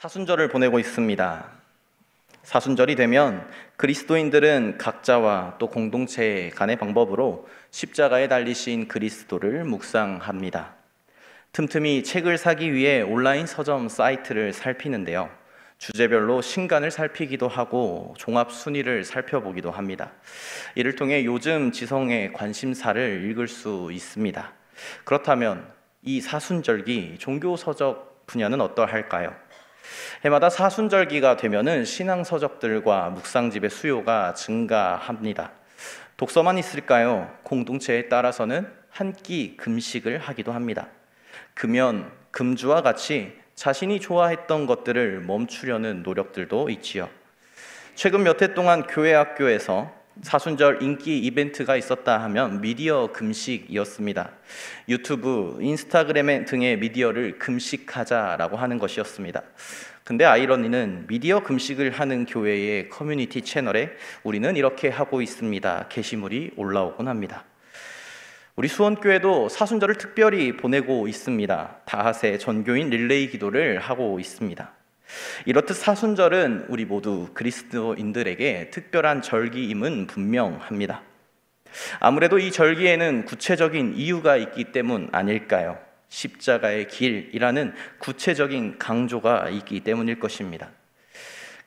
사순절을 보내고 있습니다. 사순절이 되면 그리스도인들은 각자와 또 공동체 간의 방법으로 십자가에 달리신 그리스도를 묵상합니다. 틈틈이 책을 사기 위해 온라인 서점 사이트를 살피는데요. 주제별로 신간을 살피기도 하고 종합 순위를 살펴보기도 합니다. 이를 통해 요즘 지성의 관심사를 읽을 수 있습니다. 그렇다면 이 사순절기 종교 서적 분야는 어떠할까요? 해마다 사순절기가 되면은 신앙 서적들과 묵상집의 수요가 증가합니다. 독서만 있을까요? 공동체에 따라서는 한 끼 금식을 하기도 합니다. 금연, 금주와 같이 자신이 좋아했던 것들을 멈추려는 노력들도 있지요. 최근 몇 해 동안 교회 학교에서 사순절 인기 이벤트가 있었다 하면 미디어 금식이었습니다. 유튜브, 인스타그램 등의 미디어를 금식하자라고 하는 것이었습니다. 근데 아이러니는 미디어 금식을 하는 교회의 커뮤니티 채널에 우리는 이렇게 하고 있습니다 게시물이 올라오곤 합니다. 우리 수원교회도 사순절을 특별히 보내고 있습니다. 다하세 전교인 릴레이 기도를 하고 있습니다. 이렇듯 사순절은 우리 모두 그리스도인들에게 특별한 절기임은 분명합니다. 아무래도 이 절기에는 구체적인 이유가 있기 때문 아닐까요? 십자가의 길이라는 구체적인 강조가 있기 때문일 것입니다.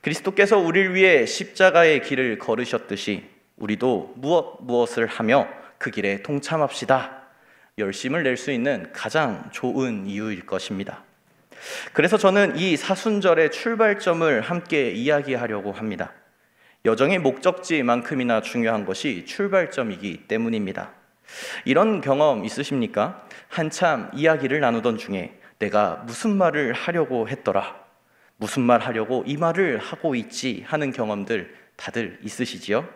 그리스도께서 우리를 위해 십자가의 길을 걸으셨듯이 우리도 무엇을 하며 그 길에 동참합시다. 열심을 낼 수 있는 가장 좋은 이유일 것입니다. 그래서 저는 이 사순절의 출발점을 함께 이야기하려고 합니다. 여정의 목적지만큼이나 중요한 것이 출발점이기 때문입니다. 이런 경험 있으십니까? 한참 이야기를 나누던 중에 내가 무슨 말을 하려고 했더라, 무슨 말 하려고 이 말을 하고 있지 하는 경험들 다들 있으시지요?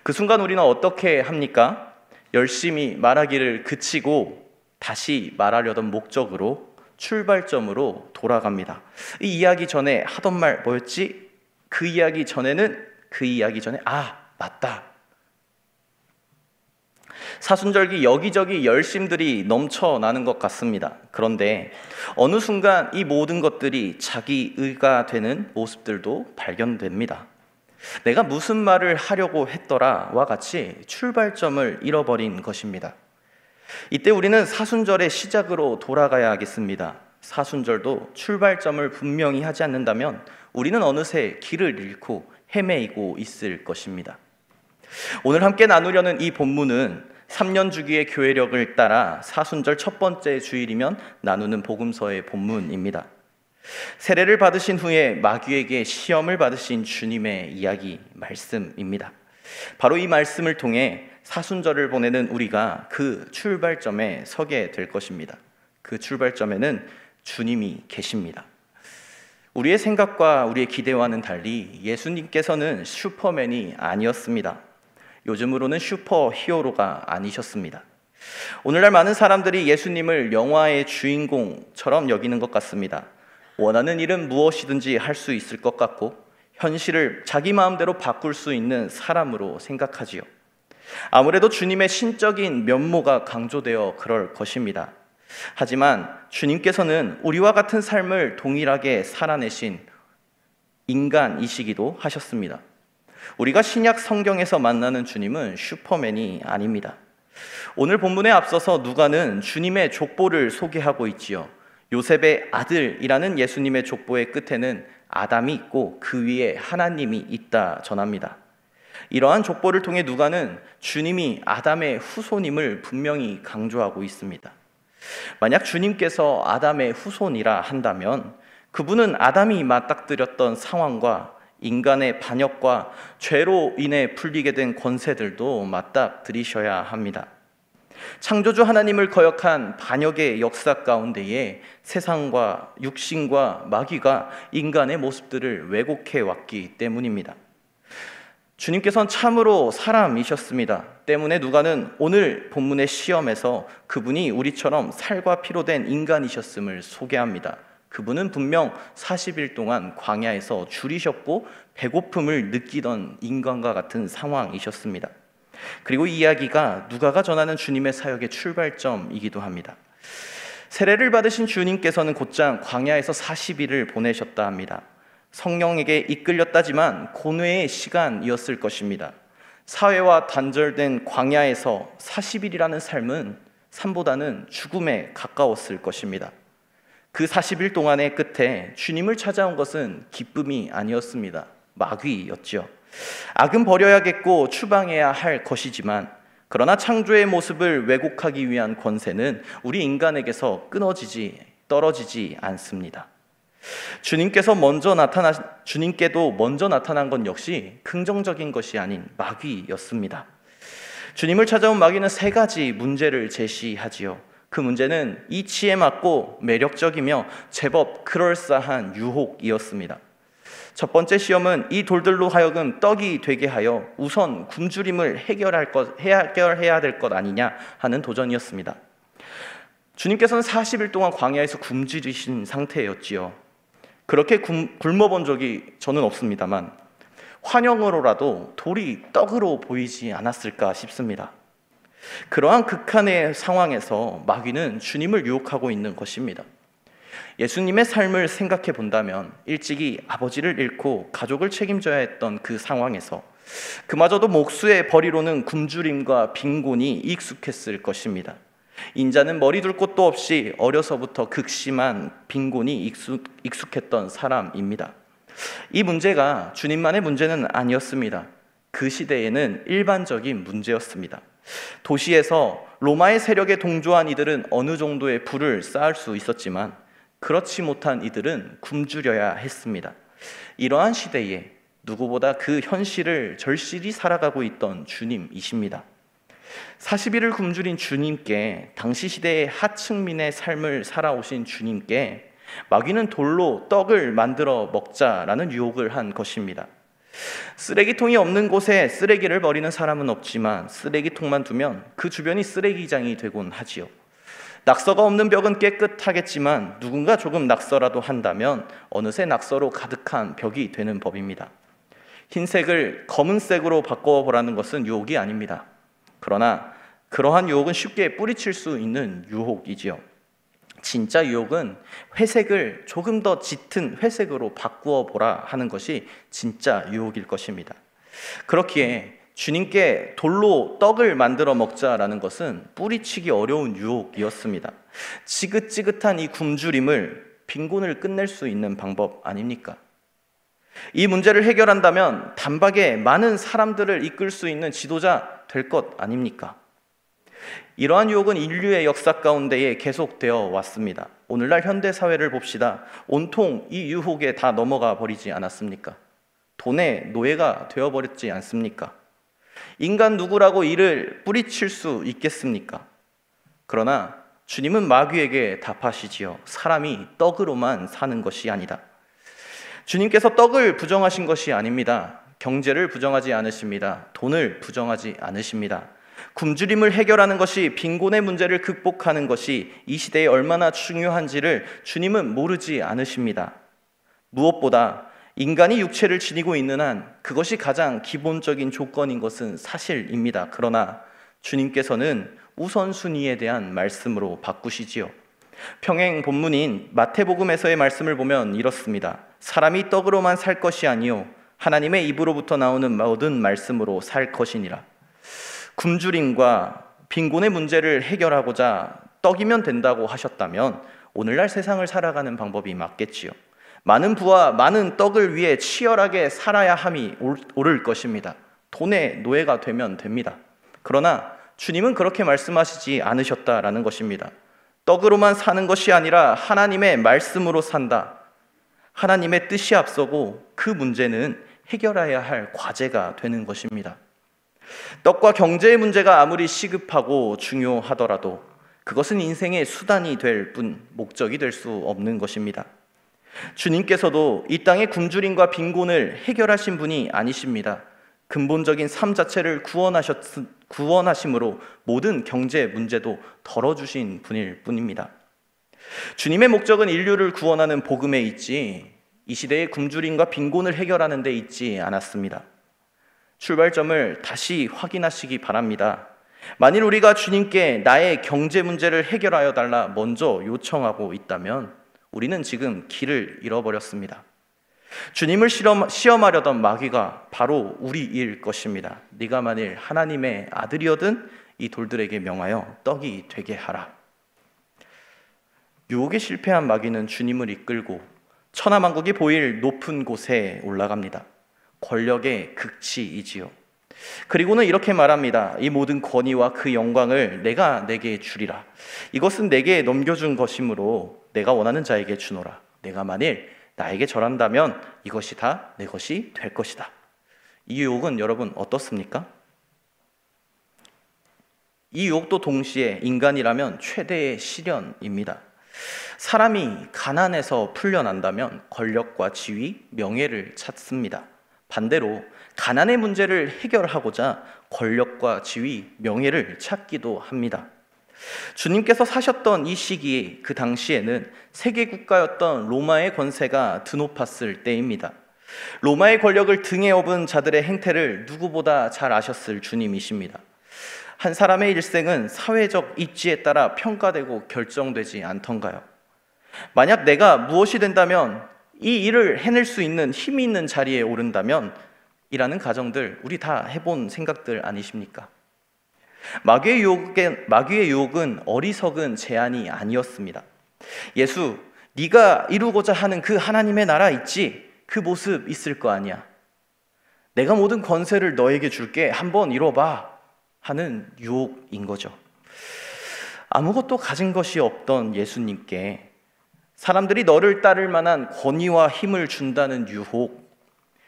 그 순간 우리는 어떻게 합니까? 열심히 말하기를 그치고 다시 말하려던 목적으로, 출발점으로 돌아갑니다. 이 이야기 전에 하던 말 뭐였지? 그 이야기 전에 맞다. 사순절기 여기저기 열심들이 넘쳐나는 것 같습니다. 그런데 어느 순간 이 모든 것들이 자기의가 되는 모습들도 발견됩니다. 내가 무슨 말을 하려고 했더라와 같이 출발점을 잃어버린 것입니다. 이때 우리는 사순절의 시작으로 돌아가야 하겠습니다. 사순절도 출발점을 분명히 하지 않는다면 우리는 어느새 길을 잃고 헤매이고 있을 것입니다. 오늘 함께 나누려는 이 본문은 3년 주기의 교회력을 따라 사순절 첫 번째 주일이면 나누는 복음서의 본문입니다. 세례를 받으신 후에 마귀에게 시험을 받으신 주님의 이야기 말씀입니다. 바로 이 말씀을 통해 사순절을 보내는 우리가 그 출발점에 서게 될 것입니다. 그 출발점에는 주님이 계십니다. 우리의 생각과 우리의 기대와는 달리 예수님께서는 슈퍼맨이 아니었습니다. 요즘으로는 슈퍼히어로가 아니셨습니다. 오늘날 많은 사람들이 예수님을 영화의 주인공처럼 여기는 것 같습니다. 원하는 일은 무엇이든지 할 수 있을 것 같고 현실을 자기 마음대로 바꿀 수 있는 사람으로 생각하지요. 아무래도 주님의 신적인 면모가 강조되어 그럴 것입니다. 하지만 주님께서는 우리와 같은 삶을 동일하게 살아내신 인간이시기도 하셨습니다. 우리가 신약 성경에서 만나는 주님은 슈퍼맨이 아닙니다. 오늘 본문에 앞서서 누가는 주님의 족보를 소개하고 있지요. 요셉의 아들이라는 예수님의 족보의 끝에는 아담이 있고 그 위에 하나님이 있다 전합니다. 이러한 족보를 통해 누가는 주님이 아담의 후손임을 분명히 강조하고 있습니다. 만약 주님께서 아담의 후손이라 한다면 그분은 아담이 맞닥뜨렸던 상황과 인간의 반역과 죄로 인해 풀리게 된 권세들도 맞닥뜨리셔야 합니다. 창조주 하나님을 거역한 반역의 역사 가운데에 세상과 육신과 마귀가 인간의 모습들을 왜곡해 왔기 때문입니다. 주님께서는 참으로 사람이셨습니다. 때문에 누가는 오늘 본문의 시험에서 그분이 우리처럼 살과 피로 된 인간이셨음을 소개합니다. 그분은 분명 40일 동안 광야에서 줄이셨고 배고픔을 느끼던 인간과 같은 상황이셨습니다. 그리고 이 이야기가 누가가 전하는 주님의 사역의 출발점이기도 합니다. 세례를 받으신 주님께서는 곧장 광야에서 40일을 보내셨다 합니다. 성령에게 이끌렸다지만 고뇌의 시간이었을 것입니다. 사회와 단절된 광야에서 40일이라는 삶은 삶보다는 죽음에 가까웠을 것입니다. 그 40일 동안의 끝에 주님을 찾아온 것은 기쁨이 아니었습니다. 마귀였죠. 악은 버려야겠고 추방해야 할 것이지만, 그러나 창조의 모습을 왜곡하기 위한 권세는 우리 인간에게서 떨어지지 않습니다. 주님께도 먼저 나타난 건 역시 긍정적인 것이 아닌 마귀였습니다. 주님을 찾아온 마귀는 3가지 문제를 제시하지요. 그 문제는 이치에 맞고 매력적이며 제법 그럴싸한 유혹이었습니다. 첫 번째 시험은 이 돌들로 하여금 떡이 되게 하여 우선 굶주림을 해결해야 될 것 아니냐 하는 도전이었습니다. 주님께서는 40일 동안 광야에서 굶주리신 상태였지요. 그렇게 굶어본 적이 저는 없습니다만 환영으로라도 돌이 떡으로 보이지 않았을까 싶습니다. 그러한 극한의 상황에서 마귀는 주님을 유혹하고 있는 것입니다. 예수님의 삶을 생각해 본다면 일찍이 아버지를 잃고 가족을 책임져야 했던 그 상황에서 그마저도 목수의 벌이로는 굶주림과 빈곤이 익숙했을 것입니다. 인자는 머리 둘 곳도 없이 어려서부터 극심한 빈곤이 익숙했던 사람입니다. 이 문제가 주님만의 문제는 아니었습니다. 그 시대에는 일반적인 문제였습니다. 도시에서 로마의 세력에 동조한 이들은 어느 정도의 부를 쌓을 수 있었지만 그렇지 못한 이들은 굶주려야 했습니다. 이러한 시대에 누구보다 그 현실을 절실히 살아가고 있던 주님이십니다. 40일을 굶주린 주님께, 당시 시대의 하층민의 삶을 살아오신 주님께 마귀는 돌로 떡을 만들어 먹자라는 유혹을 한 것입니다. 쓰레기통이 없는 곳에 쓰레기를 버리는 사람은 없지만 쓰레기통만 두면 그 주변이 쓰레기장이 되곤 하지요. 낙서가 없는 벽은 깨끗하겠지만 누군가 조금 낙서라도 한다면 어느새 낙서로 가득한 벽이 되는 법입니다. 흰색을 검은색으로 바꿔보라는 것은 유혹이 아닙니다. 그러나 그러한 유혹은 쉽게 뿌리칠 수 있는 유혹이지요. 진짜 유혹은 회색을 조금 더 짙은 회색으로 바꾸어 보라 하는 것이 진짜 유혹일 것입니다. 그렇기에 주님께 돌로 떡을 만들어 먹자라는 것은 뿌리치기 어려운 유혹이었습니다. 지긋지긋한 이 굶주림을, 빈곤을 끝낼 수 있는 방법 아닙니까? 이 문제를 해결한다면 단박에 많은 사람들을 이끌 수 있는 지도자 될 것 아닙니까? 이러한 유혹은 인류의 역사 가운데에 계속되어 왔습니다. 오늘날 현대사회를 봅시다. 온통 이 유혹에 다 넘어가 버리지 않았습니까? 돈의 노예가 되어버렸지 않습니까? 인간 누구라고 이를 뿌리칠 수 있겠습니까? 그러나 주님은 마귀에게 답하시지요. 사람이 떡으로만 사는 것이 아니다. 주님께서 떡을 부정하신 것이 아닙니다. 경제를 부정하지 않으십니다. 돈을 부정하지 않으십니다. 굶주림을 해결하는 것이, 빈곤의 문제를 극복하는 것이 이 시대에 얼마나 중요한지를 주님은 모르지 않으십니다. 무엇보다 인간이 육체를 지니고 있는 한 그것이 가장 기본적인 조건인 것은 사실입니다. 그러나 주님께서는 우선순위에 대한 말씀으로 바꾸시지요. 평행 본문인 마태복음에서의 말씀을 보면 이렇습니다. 사람이 떡으로만 살 것이 아니요 하나님의 입으로부터 나오는 모든 말씀으로 살 것이니라. 굶주림과 빈곤의 문제를 해결하고자 떡이면 된다고 하셨다면 오늘날 세상을 살아가는 방법이 맞겠지요. 많은 부와 많은 떡을 위해 치열하게 살아야 함이 옳을 것입니다. 돈의 노예가 되면 됩니다. 그러나 주님은 그렇게 말씀하시지 않으셨다라는 것입니다. 떡으로만 사는 것이 아니라 하나님의 말씀으로 산다. 하나님의 뜻이 앞서고 그 문제는 해결해야 할 과제가 되는 것입니다. 떡과 경제의 문제가 아무리 시급하고 중요하더라도 그것은 인생의 수단이 될 뿐 목적이 될 수 없는 것입니다. 주님께서도 이 땅의 굶주림과 빈곤을 해결하신 분이 아니십니다. 근본적인 삶 자체를 구원하심으로 모든 경제 문제도 덜어주신 분일 뿐입니다. 주님의 목적은 인류를 구원하는 복음에 있지 이 시대의 굶주림과 빈곤을 해결하는 데 있지 않았습니다. 출발점을 다시 확인하시기 바랍니다. 만일 우리가 주님께 나의 경제 문제를 해결하여 달라 먼저 요청하고 있다면 우리는 지금 길을 잃어버렸습니다. 주님을 시험하려던 마귀가 바로 우리일 것입니다. 네가 만일 하나님의 아들이거든 이 돌들에게 명하여 떡이 되게 하라. 유혹에 실패한 마귀는 주님을 이끌고 천하만국이 보일 높은 곳에 올라갑니다. 권력의 극치이지요. 그리고는 이렇게 말합니다. 이 모든 권위와 그 영광을 내가 내게 주리라. 이것은 내게 넘겨준 것이므로 내가 원하는 자에게 주노라. 내가 만일 나에게 절한다면 이것이 다 내 것이 될 것이다. 이 유혹은 여러분 어떻습니까? 이 유혹도 동시에 인간이라면 최대의 시련입니다. 사람이 가난에서 풀려난다면 권력과 지위, 명예를 찾습니다. 반대로 가난의 문제를 해결하고자 권력과 지위, 명예를 찾기도 합니다. 주님께서 사셨던 이 시기에 그 당시에는 세계 국가였던 로마의 권세가 드높았을 때입니다. 로마의 권력을 등에 업은 자들의 행태를 누구보다 잘 아셨을 주님이십니다. 한 사람의 일생은 사회적 입지에 따라 평가되고 결정되지 않던가요? 만약 내가 무엇이 된다면 이 일을 해낼 수 있는 힘이 있는 자리에 오른다면 이라는 가정들 우리 다 해본 생각들 아니십니까? 마귀의 유혹은 어리석은 제안이 아니었습니다. 예수, 네가 이루고자 하는 그 하나님의 나라 있지? 그 모습 있을 거 아니야. 내가 모든 권세를 너에게 줄게. 한번 이뤄봐. 하는 유혹인 거죠. 아무것도 가진 것이 없던 예수님께 사람들이 너를 따를 만한 권위와 힘을 준다는 유혹,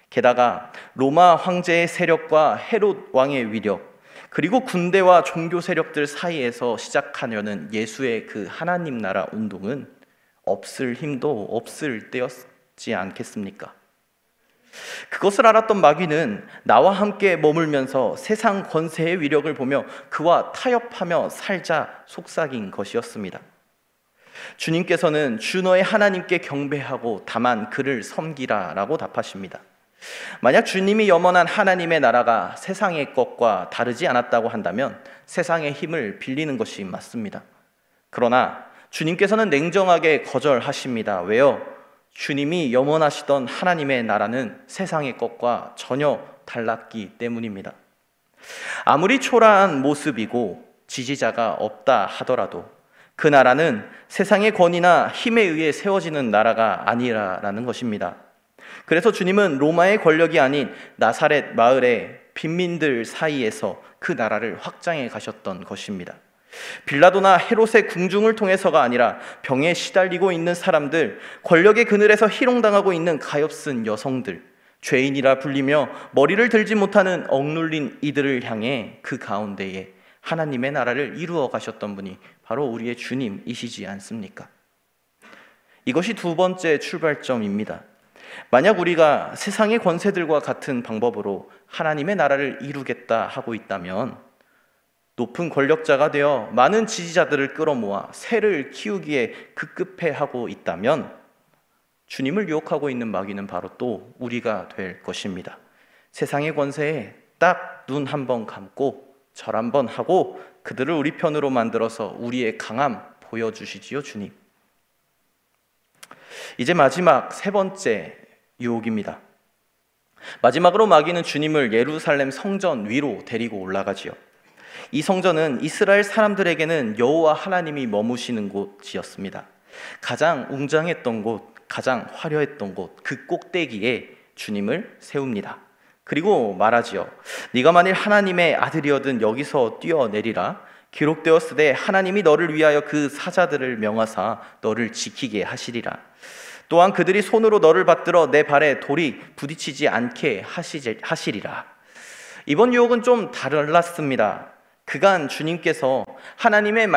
게다가 로마 황제의 세력과 헤롯 왕의 위력, 그리고 군대와 종교 세력들 사이에서 시작하려는 예수의 그 하나님 나라 운동은 없을 힘도 없을 때였지 않겠습니까? 그것을 알았던 마귀는 나와 함께 머물면서 세상 권세의 위력을 보며 그와 타협하며 살자 속삭인 것이었습니다. 주님께서는 주 너의 하나님께 경배하고 다만 그를 섬기라 라고 답하십니다. 만약 주님이 염원한 하나님의 나라가 세상의 것과 다르지 않았다고 한다면 세상의 힘을 빌리는 것이 맞습니다. 그러나 주님께서는 냉정하게 거절하십니다. 왜요? 주님이 염원하시던 하나님의 나라는 세상의 것과 전혀 달랐기 때문입니다. 아무리 초라한 모습이고 지지자가 없다 하더라도 그 나라는 세상의 권위나 힘에 의해 세워지는 나라가 아니라는 것입니다. 그래서 주님은 로마의 권력이 아닌 나사렛 마을의 빈민들 사이에서 그 나라를 확장해 가셨던 것입니다. 빌라도나 헤롯의 궁중을 통해서가 아니라 병에 시달리고 있는 사람들, 권력의 그늘에서 희롱당하고 있는 가엾은 여성들, 죄인이라 불리며 머리를 들지 못하는 억눌린 이들을 향해 그 가운데에 하나님의 나라를 이루어 가셨던 분이 바로 우리의 주님이시지 않습니까? 이것이 두 번째 출발점입니다. 만약 우리가 세상의 권세들과 같은 방법으로 하나님의 나라를 이루겠다 하고 있다면 높은 권력자가 되어 많은 지지자들을 끌어모아 세를 키우기에 급급해하고 있다면 주님을 유혹하고 있는 마귀는 바로 또 우리가 될 것입니다. 세상의 권세에 딱 눈 한 번 감고 절 한 번 하고 그들을 우리 편으로 만들어서 우리의 강함 보여주시지요, 주님. 이제 마지막 세 번째 유혹입니다. 마지막으로 마귀는 주님을 예루살렘 성전 위로 데리고 올라가지요. 이 성전은 이스라엘 사람들에게는 여호와 하나님이 머무시는 곳이었습니다. 가장 웅장했던 곳, 가장 화려했던 곳, 그 꼭대기에 주님을 세웁니다. 그리고 말하지요. 네가 만일 하나님의 아들이어든 여기서 뛰어내리라. 기록되었으되 하나님이 너를 위하여 그 사자들을 명하사 너를 지키게 하시리라. 또한 그들이 손으로 너를 받들어 내 발에 돌이 부딪히지 않게 하시리라. 이번 유혹은 좀 달랐습니다. 그간 주님께서 하나님의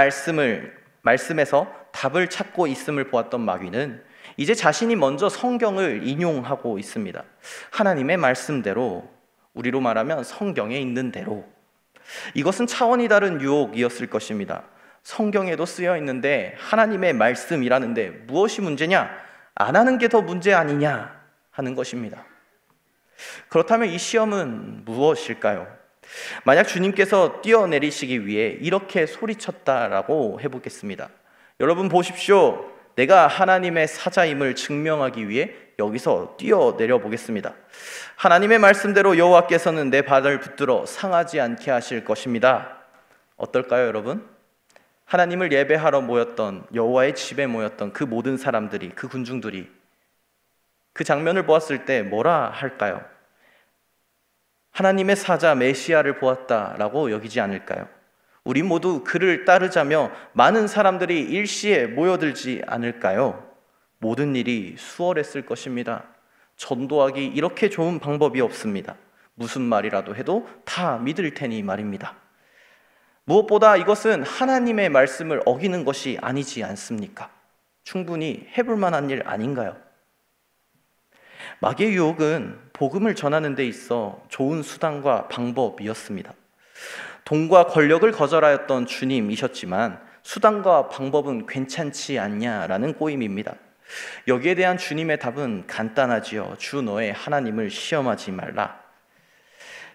말씀에서 답을 찾고 있음을 보았던 마귀는 이제 자신이 먼저 성경을 인용하고 있습니다. 하나님의 말씀대로, 우리로 말하면 성경에 있는 대로. 이것은 차원이 다른 유혹이었을 것입니다. 성경에도 쓰여 있는데 하나님의 말씀이라는데 무엇이 문제냐? 안 하는 게 더 문제 아니냐 하는 것입니다. 그렇다면 이 시험은 무엇일까요? 만약 주님께서 뛰어내리시기 위해 이렇게 소리쳤다라고 해보겠습니다. 여러분 보십시오. 내가 하나님의 사자임을 증명하기 위해 여기서 뛰어내려 보겠습니다. 하나님의 말씀대로 여호와께서는 내 발을 붙들어 상하지 않게 하실 것입니다. 어떨까요, 여러분? 하나님을 예배하러 모였던, 여호와의 집에 모였던 그 모든 사람들이, 그 군중들이 그 장면을 보았을 때 뭐라 할까요? 하나님의 사자 메시아를 보았다라고 여기지 않을까요? 우리 모두 그를 따르자며 많은 사람들이 일시에 모여들지 않을까요? 모든 일이 수월했을 것입니다. 전도하기 이렇게 좋은 방법이 없습니다. 무슨 말이라도 해도 다 믿을 테니 말입니다. 무엇보다 이것은 하나님의 말씀을 어기는 것이 아니지 않습니까? 충분히 해볼 만한 일 아닌가요? 마귀의 유혹은 복음을 전하는 데 있어 좋은 수단과 방법이었습니다. 돈과 권력을 거절하였던 주님이셨지만 수단과 방법은 괜찮지 않냐라는 꼬임입니다. 여기에 대한 주님의 답은 간단하지요. 주 너의 하나님을 시험하지 말라.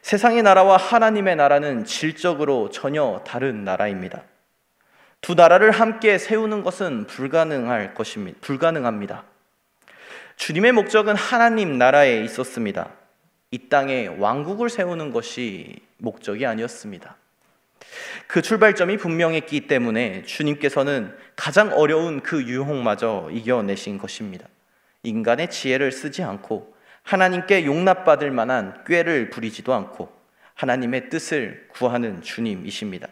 세상의 나라와 하나님의 나라는 질적으로 전혀 다른 나라입니다. 두 나라를 함께 세우는 것은 불가능합니다. 주님의 목적은 하나님 나라에 있었습니다. 이 땅에 왕국을 세우는 것이 목적이 아니었습니다. 그 출발점이 분명했기 때문에 주님께서는 가장 어려운 그 유혹마저 이겨내신 것입니다. 인간의 지혜를 쓰지 않고 하나님께 용납받을 만한 꾀를 부리지도 않고 하나님의 뜻을 구하는 주님이십니다.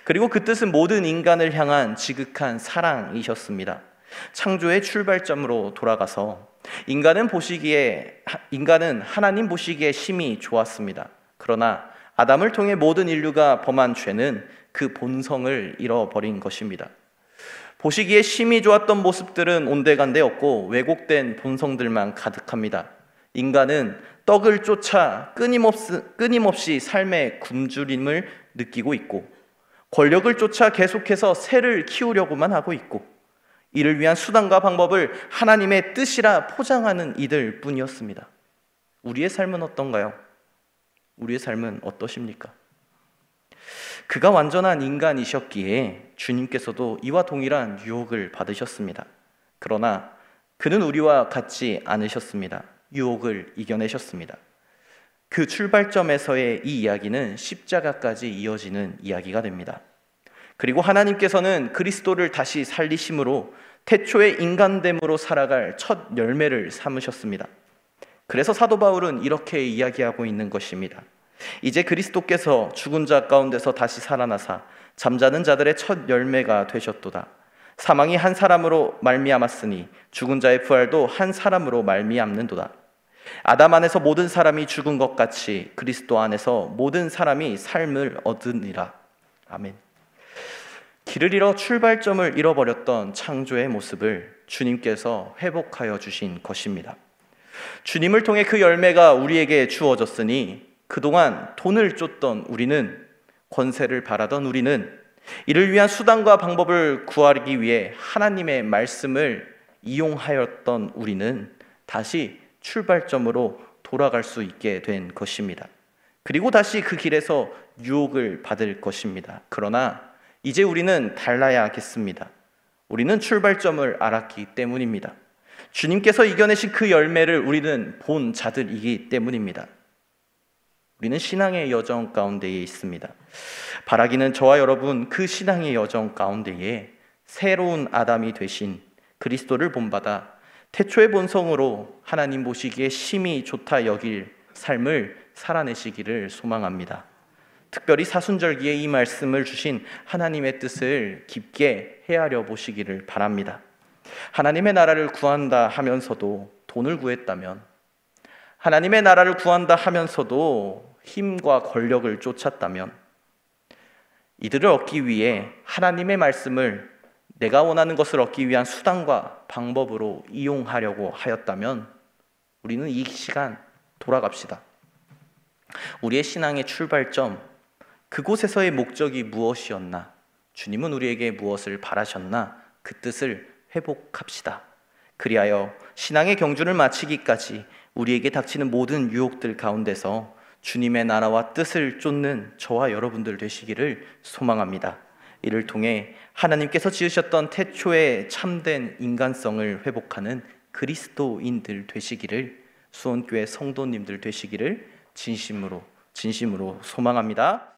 그리고 그 뜻은 모든 인간을 향한 지극한 사랑이셨습니다. 창조의 출발점으로 돌아가서 인간은 하나님 보시기에 심히 좋았습니다. 그러나 아담을 통해 모든 인류가 범한 죄는 그 본성을 잃어버린 것입니다. 보시기에 심히 좋았던 모습들은 온데간데 없고 왜곡된 본성들만 가득합니다. 인간은 떡을 쫓아 끊임없이 삶의 굶주림을 느끼고 있고 권력을 쫓아 계속해서 새를 키우려고만 하고 있고 이를 위한 수단과 방법을 하나님의 뜻이라 포장하는 이들 뿐이었습니다. 우리의 삶은 어떤가요? 우리의 삶은 어떠십니까? 그가 완전한 인간이셨기에 주님께서도 이와 동일한 유혹을 받으셨습니다. 그러나 그는 우리와 같지 않으셨습니다. 유혹을 이겨내셨습니다. 그 출발점에서의 이 이야기는 십자가까지 이어지는 이야기가 됩니다. 그리고 하나님께서는 그리스도를 다시 살리심으로 태초의 인간됨으로 살아갈 첫 열매를 삼으셨습니다. 그래서 사도 바울은 이렇게 이야기하고 있는 것입니다. 이제 그리스도께서 죽은 자 가운데서 다시 살아나사 잠자는 자들의 첫 열매가 되셨도다. 사망이 한 사람으로 말미암았으니 죽은 자의 부활도 한 사람으로 말미암는도다. 아담 안에서 모든 사람이 죽은 것 같이 그리스도 안에서 모든 사람이 삶을 얻으니라. 아멘. 길을 잃어 출발점을 잃어버렸던 창조의 모습을 주님께서 회복하여 주신 것입니다. 주님을 통해 그 열매가 우리에게 주어졌으니 그동안 돈을 쫓던 우리는, 권세를 바라던 우리는, 이를 위한 수단과 방법을 구하기 위해 하나님의 말씀을 이용하였던 우리는 다시 출발점으로 돌아갈 수 있게 된 것입니다. 그리고 다시 그 길에서 유혹을 받을 것입니다. 그러나 이제 우리는 달라야겠습니다. 우리는 출발점을 알았기 때문입니다. 주님께서 이겨내신 그 열매를 우리는 본 자들이기 때문입니다. 우리는 신앙의 여정 가운데에 있습니다. 바라기는 저와 여러분 그 신앙의 여정 가운데에 새로운 아담이 되신 그리스도를 본받아 태초의 본성으로 하나님 보시기에 심히 좋다 여길 삶을 살아내시기를 소망합니다. 특별히 사순절기에 이 말씀을 주신 하나님의 뜻을 깊게 헤아려 보시기를 바랍니다. 하나님의 나라를 구한다 하면서도 돈을 구했다면, 하나님의 나라를 구한다 하면서도 힘과 권력을 쫓았다면, 이들을 얻기 위해 하나님의 말씀을 내가 원하는 것을 얻기 위한 수단과 방법으로 이용하려고 하였다면 우리는 이 시간 돌아갑시다. 우리의 신앙의 출발점, 그곳에서의 목적이 무엇이었나? 주님은 우리에게 무엇을 바라셨나? 그 뜻을 회복합시다. 그리하여 신앙의 경주를 마치기까지 우리에게 닥치는 모든 유혹들 가운데서 주님의 나라와 뜻을 쫓는 저와 여러분들 되시기를 소망합니다. 이를 통해 하나님께서 지으셨던 태초의 참된 인간성을 회복하는 그리스도인들 되시기를, 수원교회 성도님들 되시기를 진심으로 소망합니다.